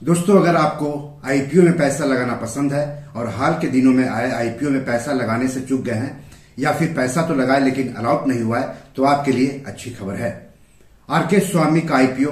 दोस्तों, अगर आपको आईपीओ में पैसा लगाना पसंद है और हाल के दिनों में आए आईपीओ में पैसा लगाने से चूक गए हैं या फिर पैसा तो लगाए लेकिन अलाउट नहीं हुआ है, तो आपके लिए अच्छी खबर है। आरके स्वामी का आईपीओ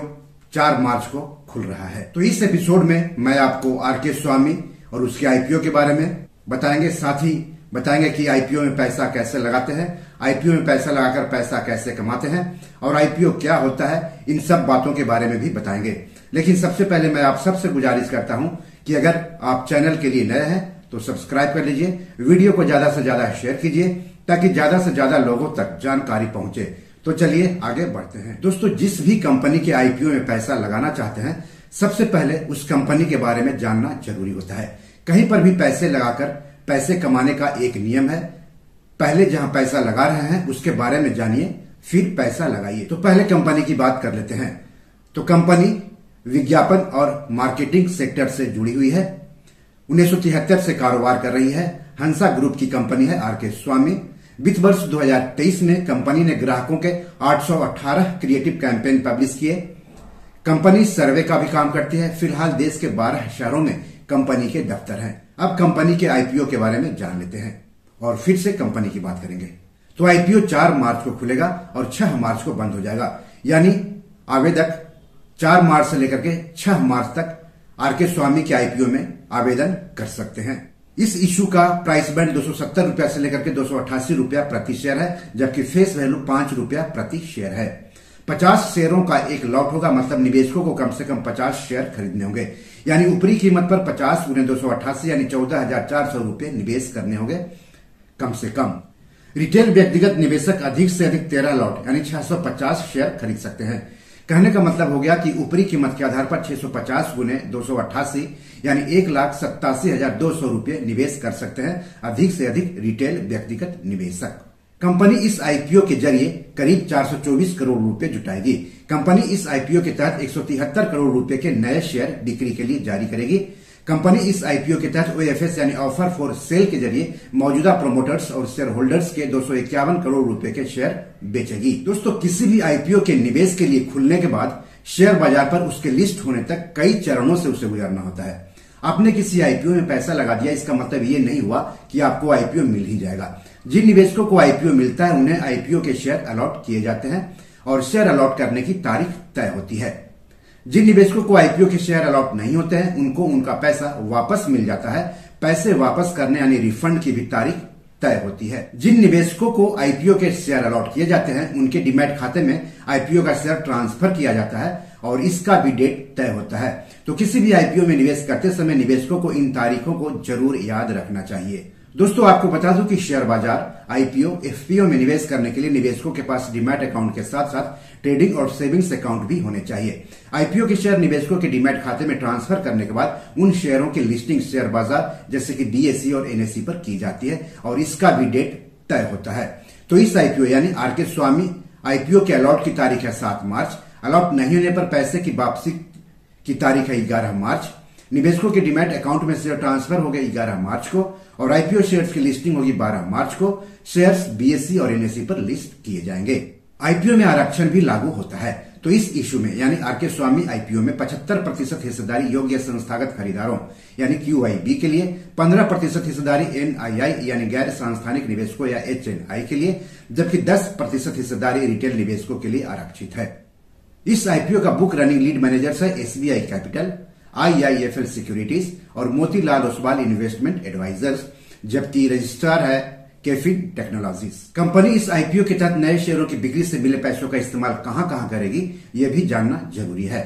4 मार्च को खुल रहा है। तो इस एपिसोड में मैं आपको आरके स्वामी और उसके आईपीओ के बारे में बताएंगे, साथ ही बताएंगे कि आईपीओ में पैसा कैसे लगाते हैं, आईपीओ में पैसा लगाकर पैसा कैसे कमाते हैं और आईपीओ क्या होता है, इन सब बातों के बारे में भी बताएंगे। लेकिन सबसे पहले मैं आप सबसे गुजारिश करता हूं कि अगर आप चैनल के लिए नए हैं तो सब्सक्राइब कर लीजिए, वीडियो को ज्यादा से ज्यादा शेयर कीजिए ताकि ज्यादा से ज्यादा लोगों तक जानकारी पहुंचे। तो चलिए आगे बढ़ते हैं। दोस्तों, जिस भी कंपनी के आईपीओ में पैसा लगाना चाहते हैं, सबसे पहले उस कंपनी के बारे में जानना जरूरी होता है। कहीं पर भी पैसे लगाकर पैसे कमाने का एक नियम है, पहले जहां पैसा लगा रहे हैं उसके बारे में जानिए, फिर पैसा लगाइए। तो पहले कंपनी की बात कर लेते हैं। तो कंपनी विज्ञापन और मार्केटिंग सेक्टर से जुड़ी हुई है, 1973 से कारोबार कर रही है। हंसा ग्रुप की कंपनी है आरके स्वामी। वित्त वर्ष 2023 में कंपनी ने ग्राहकों के 818 क्रिएटिव कैंपेन पब्लिश किए। कंपनी सर्वे का भी काम करती है। फिलहाल देश के 12 शहरों में कंपनी के दफ्तर हैं। अब कंपनी के आईपीओ के बारे में जान लेते हैं और फिर से कंपनी की बात करेंगे। तो आईपीओ 4 मार्च को खुलेगा और 6 मार्च को बंद हो जाएगा, यानी आवेदक 4 मार्च से लेकर के 6 मार्च तक आरके स्वामी के आईपीओ में आवेदन कर सकते हैं। इस इशू का प्राइस बैंड 270 रुपया से लेकर के 288 रुपया प्रति शेयर है, जबकि फेस वैल्यू 5 रुपया प्रति शेयर है। 50 शेयरों का एक लॉट होगा, मतलब निवेशकों को कम से कम 50 शेयर खरीदने होंगे, यानी ऊपरी कीमत पर 50 × 288 यानी 14,400 रुपये निवेश करने होंगे कम से कम। रिटेल व्यक्तिगत निवेशक अधिक से अधिक 13 लॉट यानी 650 शेयर खरीद सकते हैं। कहने का मतलब हो गया कि ऊपरी कीमत के आधार पर 650 × 288 यानी 1,87,200 रुपये निवेश कर सकते हैं अधिक से अधिक रिटेल व्यक्तिगत निवेशक। कंपनी इस आईपीओ के जरिए करीब 424 करोड़ रुपए जुटाएगी। कंपनी इस आईपीओ के तहत 173 करोड़ रुपए के नए शेयर बिक्री के लिए जारी करेगी। कंपनी इस आईपीओ के तहत ओएफएस यानी ऑफर फॉर सेल के जरिए मौजूदा प्रोमोटर्स और शेयर होल्डर्स के 251 करोड़ रुपए के शेयर बेचेगी। दोस्तों, किसी भी आईपीओ के निवेश के लिए खुलने के बाद शेयर बाजार पर उसके लिस्ट होने तक कई चरणों से उसे गुजरना होता है। आपने किसी आईपीओ में पैसा लगा दिया, इसका मतलब ये नहीं हुआ कि आपको आईपीओ मिल ही जाएगा। जिन निवेशकों को आईपीओ मिलता है उन्हें आईपीओ के शेयर अलॉट किए जाते हैं और शेयर अलॉट करने की तारीख तय होती है। जिन निवेशकों को आईपीओ के शेयर अलॉट नहीं होते हैं उनको उनका पैसा वापस मिल जाता है। पैसे वापस करने यानी रिफंड की भी तारीख तय होती है। जिन निवेशकों को आईपीओ के शेयर अलॉट किए जाते हैं उनके डीमैट खाते में आईपीओ का शेयर ट्रांसफर किया जाता है और इसका भी डेट तय होता है। तो किसी भी आईपीओ में निवेश करते समय निवेशकों को इन तारीखों को जरूर याद रखना चाहिए। दोस्तों, आपको बता दूं कि शेयर बाजार, आईपीओ, एफपीओ में निवेश करने के लिए निवेशकों के पास डीमैट अकाउंट के साथ साथ ट्रेडिंग और सेविंग्स अकाउंट भी होने चाहिए। आईपीओ के शेयर निवेशकों के डीमैट खाते में ट्रांसफर करने के बाद उन शेयरों की लिस्टिंग शेयर बाजार जैसे कि बीएसई और एनएसई पर की जाती है और इसका भी डेट तय होता है। तो इस आईपीओ यानी आरके स्वामी आईपीओ के अलॉट की तारीख है 7 मार्च। अलॉट नहीं होने पर पैसे की वापसी की तारीख है 11 मार्च। निवेशकों के डीमैट अकाउंट में शेयर ट्रांसफर हो गए 11 मार्च को और आईपीओ शेयर्स की लिस्टिंग होगी 12 मार्च को। शेयर्स बीएसई और एनएसई पर लिस्ट किए जाएंगे। आईपीओ में आरक्षण भी लागू होता है। तो इस इशू में यानी आरके स्वामी आईपीओ में 75% हिस्सेदारी योग्य संस्थागत खरीदारों यानी क्यूआईबी के लिए, 15% हिस्सेदारी एनआईआई यानी गैर सांस्थानिक निवेशकों या एचएनआई के लिए, जबकि 10% हिस्सेदारी रिटेल निवेशकों के लिए आरक्षित है। इस आईपीओ का बुक रनिंग लीड मैनेजर्स है एसबीआई कैपिटल, आईआईएफएल सिक्योरिटीज और मोतीलाल ओसवाल इन्वेस्टमेंट एडवाइजर्स, जबकि रजिस्ट्रार है कैफिन टेक्नोलॉजीज। कंपनी इस आईपीओ के तहत नए शेयरों की बिक्री से मिले पैसों का इस्तेमाल कहां कहां करेगी यह भी जानना जरूरी है।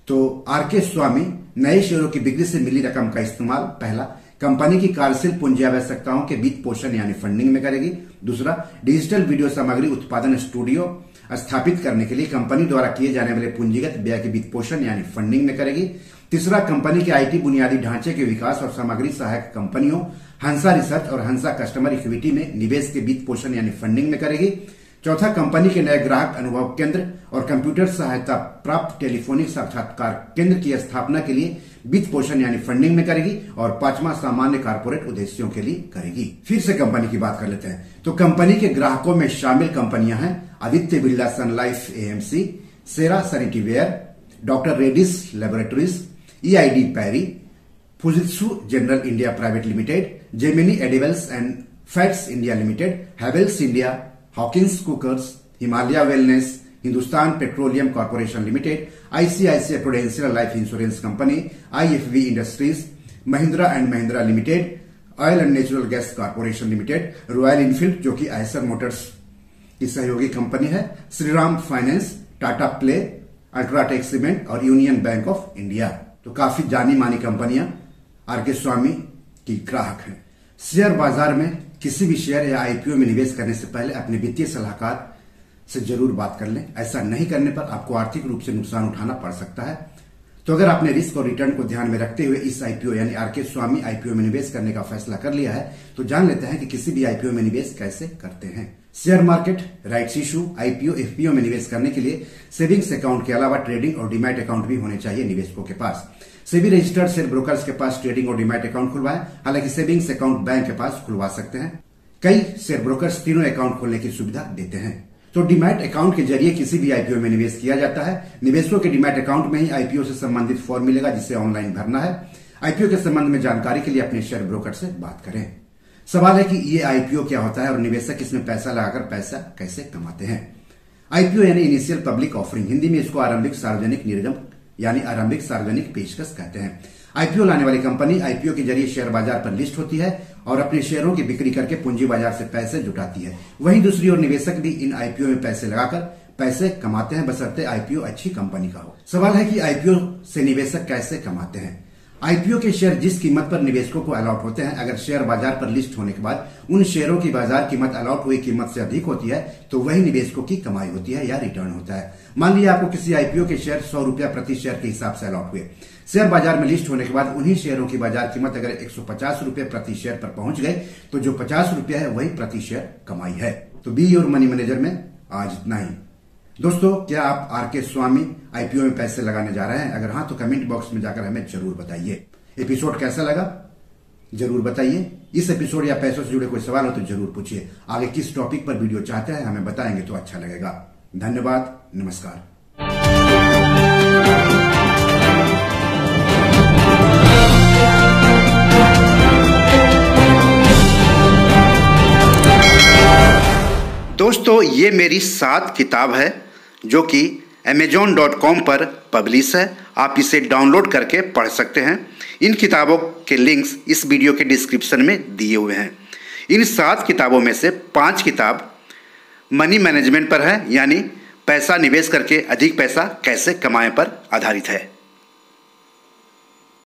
तो आरके स्वामी नए शेयरों की बिक्री से मिली रकम का इस्तेमाल पहला, कंपनी की कार्यशील पूंजी आवश्यकताओं के वित्त पोषण यानी फंडिंग में करेगी। दूसरा, डिजिटल वीडियो सामग्री उत्पादन स्टूडियो स्थापित करने के लिए कंपनी द्वारा किए जाने वाले पूंजीगत व्यय के वित्त पोषण यानी फंडिंग में करेगी। तीसरा, कंपनी के आईटी बुनियादी ढांचे के विकास और सामग्री सहायक कंपनियों हंसा रिसर्च और हंसा कस्टमर इक्विटी में निवेश के वित्त पोषण यानी फंडिंग में करेगी। चौथा, कंपनी के नए ग्राहक अनुभव केंद्र और कंप्यूटर सहायता प्राप्त टेलीफोनिक साक्षात्कार केंद्र की स्थापना के लिए वित्त पोषण यानी फंडिंग में करेगी। और पांचवा, सामान्य कारपोरेट उद्देश्यों के लिए करेगी। फिर से कंपनी की बात कर लेते हैं। तो कंपनी के ग्राहकों में शामिल कंपनियां हैं Aditya Birla Sun Life AMC, Cera sanitaryware, doctor Reddy's laboratories, EID Parry, Fujitsu General India private limited, Gemini edibles and fats India limited, Havells India, Hawkins cookers, Himalaya wellness, Hindustan petroleum corporation limited, ICICI Prudential life insurance company, IFV industries, Mahindra and Mahindra limited, oil and natural gas corporation limited, Royal Enfield जो कि Eicher motors की सहयोगी कंपनी है, Shriram finance, Tata Play, UltraTech cement और union bank of India. तो काफी जानी मानी कंपनियां आरके स्वामी की ग्राहक हैं। शेयर बाजार में किसी भी शेयर या IPO में निवेश करने से पहले अपने वित्तीय सलाहकार से जरूर बात कर लें। ऐसा नहीं करने पर आपको आर्थिक रूप से नुकसान उठाना पड़ सकता है। तो अगर आपने रिस्क और रिटर्न को ध्यान में रखते हुए इस IPO यानी आरके स्वामी IPO में निवेश करने का फैसला कर लिया है, तो जान लेते हैं कि किसी भी IPO में निवेश कैसे करते हैं। Share market, rights issue, IPO, FPO में निवेश करने के लिए सेविंग्स अकाउंट के अलावा ट्रेडिंग और डीमैट अकाउंट भी होने चाहिए निवेशकों के पास। सेबी रजिस्टर्ड शेयर ब्रोकर्स के पास ट्रेडिंग और डीमैट अकाउंट खुलवाएं। हालांकि सेविंग्स अकाउंट बैंक के पास खुलवा सकते हैं। कई शेयर ब्रोकर्स तीनों अकाउंट खोलने की सुविधा देते हैं। तो डीमैट अकाउंट के जरिए किसी भी IPO में निवेश किया जाता है। निवेशकों के डीमैट अकाउंट में ही IPO से संबंधित फॉर्म मिलेगा जिसे ऑनलाइन भरना है। IPO के संबंध में जानकारी के लिए अपने शेयर ब्रोकर से बात करें। सवाल है कि ये IPO क्या होता है और निवेशक इसमें पैसा लगाकर पैसा कैसे कमाते हैं। IPO यानी इनिशियल पब्लिक ऑफरिंग, हिंदी में इसको आरंभिक सार्वजनिक निर्गम यानी आरंभिक सार्वजनिक पेशकश कहते हैं। IPO लाने वाली कंपनी IPO के जरिए शेयर बाजार पर लिस्ट होती है और अपने शेयरों की बिक्री करके पूंजी बाजार से पैसे जुटाती है। वहीं दूसरी ओर निवेशक भी इन IPO में पैसे लगाकर पैसे कमाते हैं, बशर्ते IPO अच्छी कंपनी का हो। सवाल है कि IPO से निवेशक कैसे कमाते हैं। IPO के शेयर जिस कीमत पर निवेशकों को अलॉट होते हैं, अगर शेयर बाजार पर लिस्ट होने के बाद उन शेयरों की बाजार कीमत अलॉट हुई कीमत से अधिक होती है तो वही निवेशकों की कमाई होती है या रिटर्न होता है। मान लीजिए आपको किसी IPO के शेयर 100 रुपया प्रति शेयर के हिसाब से अलॉट हुए। शेयर बाजार में लिस्ट होने के बाद उन्हीं शेयरों की बाजार कीमत अगर 150 रुपये प्रति शेयर पर पहुंच गए तो जो 50 रुपया है वही प्रति शेयर कमाई है। तो बी योर मनी मैनेजर में आज इतना ही। दोस्तों, क्या आप आरके स्वामी IPO में पैसे लगाने जा रहे हैं? अगर हाँ तो कमेंट बॉक्स में जाकर हमें जरूर बताइए। एपिसोड कैसा लगा जरूर बताइए। इस एपिसोड या पैसों से जुड़े कोई सवाल हो तो जरूर पूछिए। आगे किस टॉपिक पर वीडियो चाहते हैं हमें बताएंगे तो अच्छा लगेगा। धन्यवाद, नमस्कार। दोस्तों, ये मेरी 7 किताब है जो कि amazon.com पर पब्लिश है। आप इसे डाउनलोड करके पढ़ सकते हैं। इन किताबों के लिंक्स इस वीडियो के डिस्क्रिप्शन में दिए हुए हैं। इन 7 किताबों में से 5 किताब मनी मैनेजमेंट पर है, यानी पैसा निवेश करके अधिक पैसा कैसे कमाएं पर आधारित है।